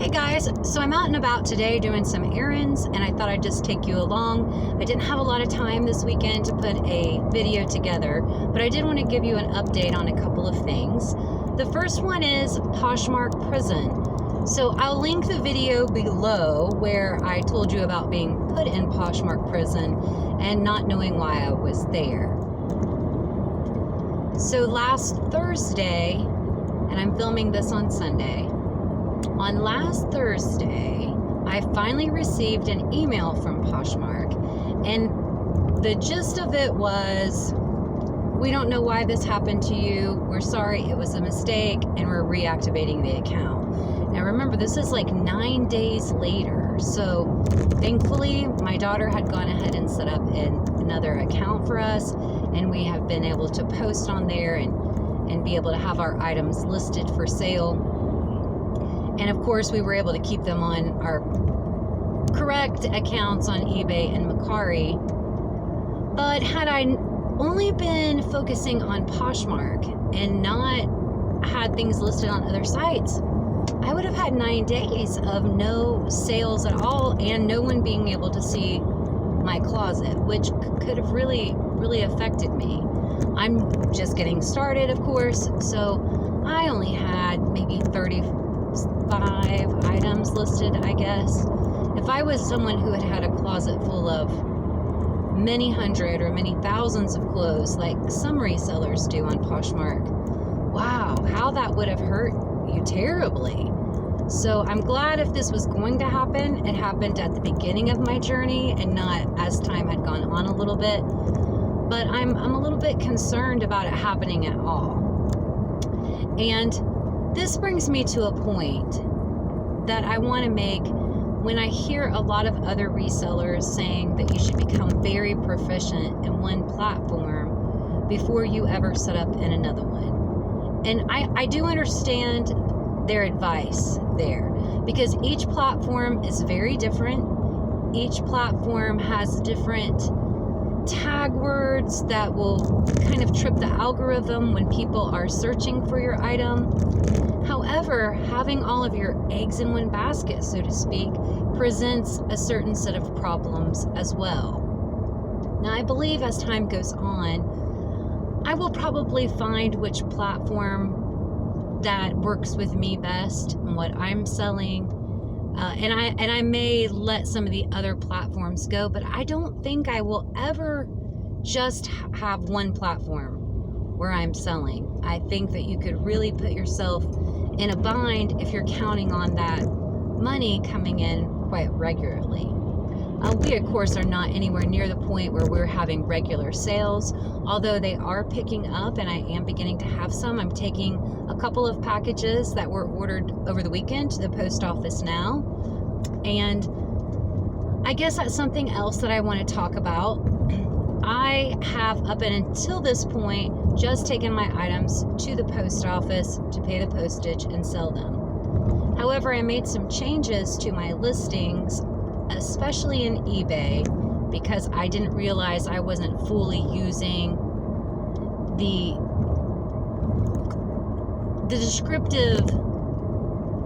Hey guys, so I'm out and about today doing some errands and I thought I'd just take you along. I didn't have a lot of time this weekend to put a video together, but I did want to give you an update on a couple of things. The first one is Poshmark Prison. So I'll link the video below where I told you about being put in Poshmark Prison and not knowing why I was there. So last Thursday, and I'm filming this on Sunday, on last Thursday, I finally received an email from Poshmark, and the gist of it was, we don't know why this happened to you. We're sorry, it was a mistake, and we're reactivating the account. Now remember, this is like 9 days later, so thankfully my daughter had gone ahead and set up another account for us, and we have been able to post on there and be able to have our items listed for sale. And of course, we were able to keep them on our correct accounts on eBay and Mercari. But had I only been focusing on Poshmark and not had things listed on other sites, I would have had 9 days of no sales at all and no one being able to see my closet, which could have really affected me. I'm just getting started, of course, so I only had maybe 35 items listed, I guess. If I was someone who had a closet full of many hundred or many thousands of clothes like some resellers do on Poshmark, wow, how that would have hurt you terribly. So I'm glad if this was going to happen, it happened at the beginning of my journey and not as time had gone on a little bit. But I'm a little bit concerned about it happening at all. And this brings me to a point that I want to make when I hear a lot of other resellers saying that you should become very proficient in one platform before you ever set up in another one. And I do understand their advice there, because each platform is very different. Each platform has different tag words that will kind of trip the algorithm when people are searching for your item. However, having all of your eggs in one basket, so to speak, presents a certain set of problems as well. Now, I believe as time goes on, I will probably find which platform that works with me best and what I'm selling. And I may let some of the other platforms go, but I don't think I will ever just have one platform where I'm selling. I think that you could really put yourself in a bind if you're counting on that money coming in quite regularly. We, of course, are not anywhere near the point where we're having regular sales, although they are picking up and I am beginning to have some. I'm taking a couple of packages that were ordered over the weekend to the post office now. And I guess that's something else that I want to talk about. I have, up until this point, just taken my items to the post office to pay the postage and sell them. However, I made some changes to my listings, especially in eBay, because I didn't realize I wasn't fully using the descriptive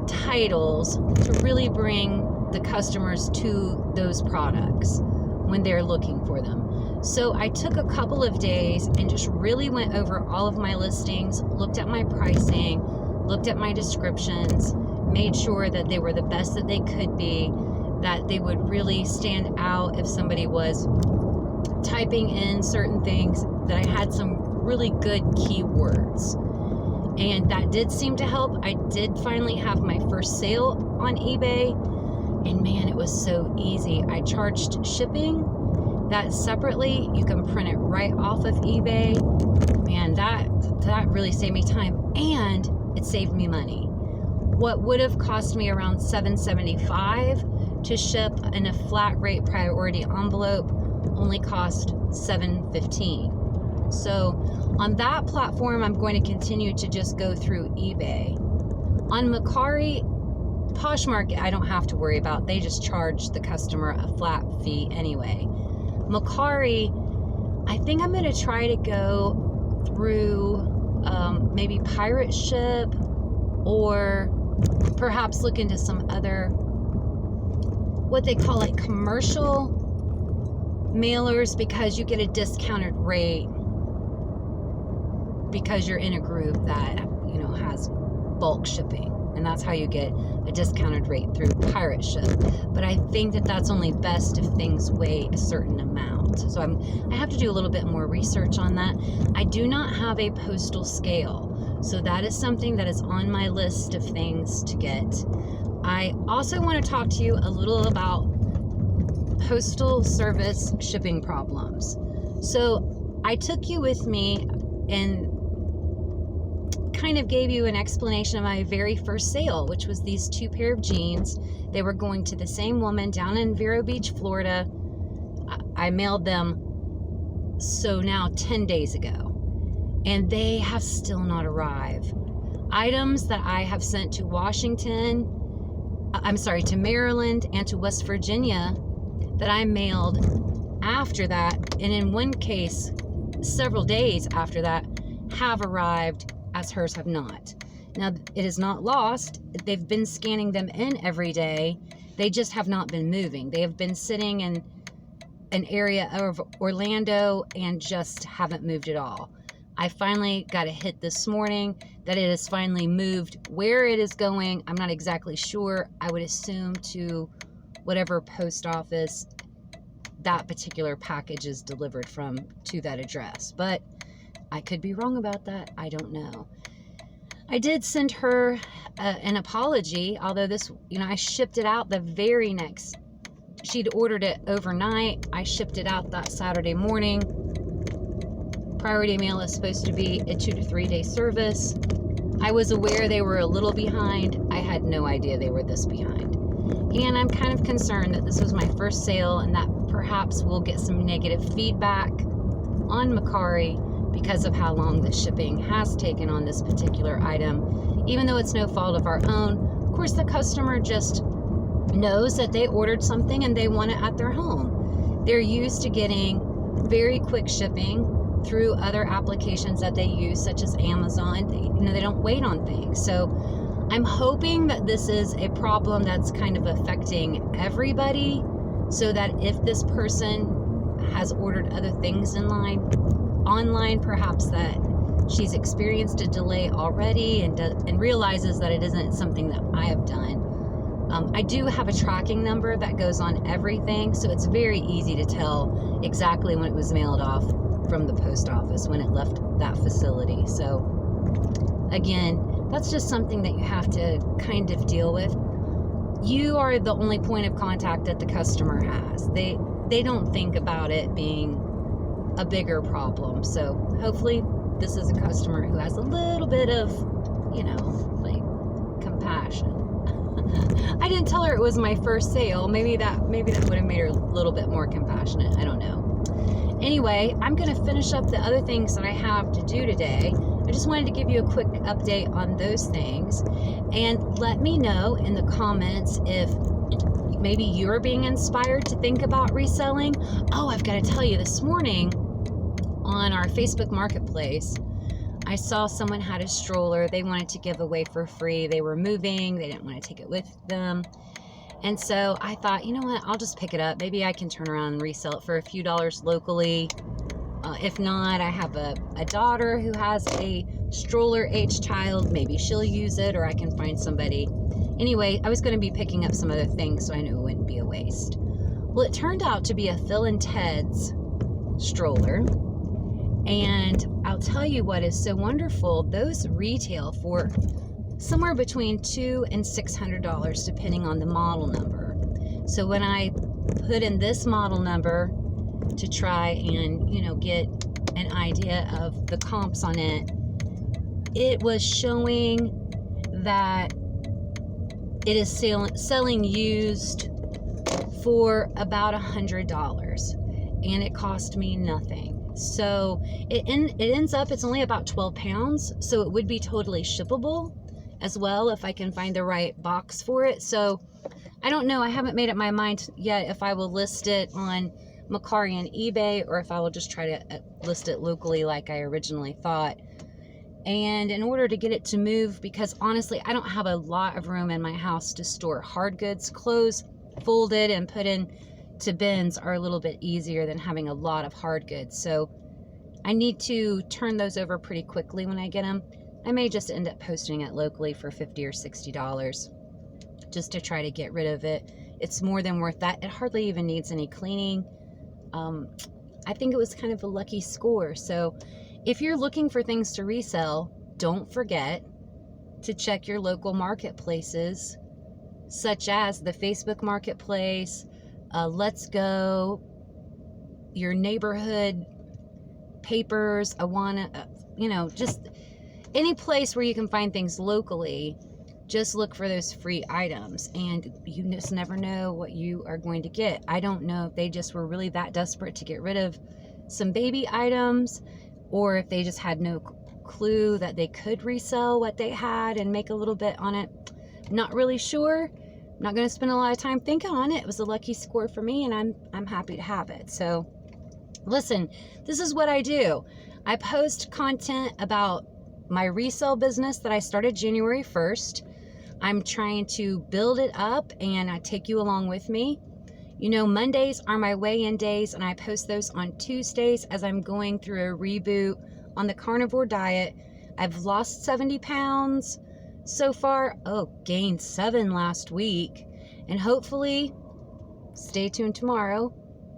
titles to really bring the customers to those products when they're looking for them. So I took a couple of days and just really went over all of my listings, looked at my pricing, looked at my descriptions, made sure that they were the best that they could be, that they would really stand out if somebody was typing in certain things, that I had some really good keywords. And that did seem to help. I did finally have my first sale on eBay, and man, it was so easy. I charged shipping. That separately, you can print it right off of eBay. Man, that really saved me time, and it saved me money. What would have cost me around $7.75 to ship in a flat rate priority envelope only cost $7.15. So on that platform, I'm going to continue to just go through eBay. On Mercari, Poshmark, I don't have to worry about. They just charge the customer a flat fee anyway. Mercari, I think I'm going to try to go through maybe Pirate Ship or perhaps look into some other, what they call like commercial mailers, because you get a discounted rate because you're in a group that, you know, has bulk shipping, and that's how you get a discounted rate through pirate ship. But I think that that's only best if things weigh a certain amount. So I have to do a little bit more research on that. I do not have a postal scale, so that is something that is on my list of things to get. I also want to talk to you a little about postal service shipping problems. So I took you with me and kind of gave you an explanation of my very first sale, which was these 2 pair of jeans. They were going to the same woman down in Vero Beach, Florida. I mailed them so now 10 days ago, and they have still not arrived. Items that I have sent to to Maryland and to West Virginia that I mailed after that, and in one case several days after that, have arrived, as hers have not. Now, it is not lost. They've been scanning them in every day. They just have not been moving. They have been sitting in an area of Orlando and just haven't moved at all. I finally got a hit this morning that it has finally moved. Where it is going, I'm not exactly sure. I would assume to whatever post office that particular package is delivered from, to that address. But I could be wrong about that. I don't know. I did send her an apology, although this, you know, I shipped it out the very next. She'd ordered it overnight. I shipped it out that Saturday morning. Priority mail is supposed to be a 2 to 3 day service. I was aware they were a little behind. I had no idea they were this behind. And I'm kind of concerned that this was my first sale and that perhaps we'll get some negative feedback on Mercari because of how long the shipping has taken on this particular item, even though it's no fault of our own. Of course, the customer just knows that they ordered something and they want it at their home. They're used to getting very quick shipping through other applications that they use, such as Amazon. They don't wait on things. So I'm hoping that this is a problem that's kind of affecting everybody, so that if this person has ordered other things online, perhaps that she's experienced a delay already and realizes that it isn't something that I have done. I do have a tracking number that goes on everything, so it's very easy to tell exactly when it was mailed off from the post office, when it left that facility. So again, that's just something that you have to kind of deal with. You are the only point of contact that the customer has. They don't think about it being a bigger problem. So hopefully this is a customer who has a little bit of, like, compassion. I didn't tell her it was my first sale. Maybe that would have made her a little bit more compassionate. I don't know. Anyway, I'm going to finish up the other things that I have to do today. I just wanted to give you a quick update on those things, and let me know in the comments if maybe you're being inspired to think about reselling. Oh, I've got to tell you, this morning on our Facebook Marketplace, I saw someone had a stroller they wanted to give away for free. They were moving. They didn't want to take it with them. And so I thought, you know what, I'll just pick it up. Maybe I can turn around and resell it for a few dollars locally. If not, I have a daughter who has a stroller-aged child. Maybe she'll use it, or I can find somebody. Anyway, I was going to be picking up some other things, so I knew it wouldn't be a waste. Well, it turned out to be a Phil and Ted's stroller. And I'll tell you what is so wonderful. Those retail for somewhere between $200 and $600, depending on the model number. So when I put in this model number to try and, get an idea of the comps on it, it was showing that it is selling used for about $100, and it cost me nothing. So it ends up, it's only about 12 pounds, so it would be totally shippable as well if I can find the right box for it. So I don't know, I haven't made up my mind yet if I will list it on Mercari and eBay, or if I will just try to list it locally like I originally thought. And in order to get it to move, because honestly, I don't have a lot of room in my house to store hard goods. Clothes folded and put in to bins are a little bit easier than having a lot of hard goods. So I need to turn those over pretty quickly when I get them. I may just end up posting it locally for $50 or $60 just to try to get rid of it. It's more than worth that. It hardly even needs any cleaning. I think it was kind of a lucky score. So if you're looking for things to resell, don't forget to check your local marketplaces, such as the Facebook Marketplace, Let's Go, your neighborhood papers, Awana, just any place where you can find things locally. Just look for those free items, and you just never know what you are going to get. I don't know if they just were really that desperate to get rid of some baby items, or if they just had no clue that they could resell what they had and make a little bit on it. Not really sure. I'm not going to spend a lot of time thinking on it. It was a lucky score for me, and I'm happy to have it. So listen, this is what I do. I post content about my resale business that I started January 1st. I'm trying to build it up, and I take you along with me. Mondays are my weigh-in days, and I post those on Tuesdays as I'm going through a reboot on the carnivore diet. I've lost 70 pounds so far. Gained 7 last week. And hopefully, stay tuned tomorrow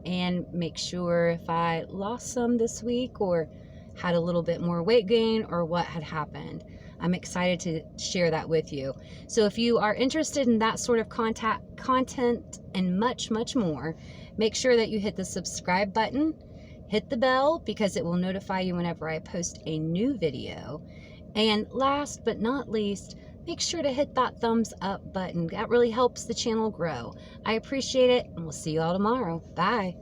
and make sure if I lost some this week or had a little bit more weight gain or what had happened. I'm excited to share that with you. So if you are interested in that sort of content and much, much more, make sure that you hit the subscribe button, hit the bell because it will notify you whenever I post a new video. And last but not least, make sure to hit that thumbs up button. That really helps the channel grow. I appreciate it, and we'll see you all tomorrow. Bye.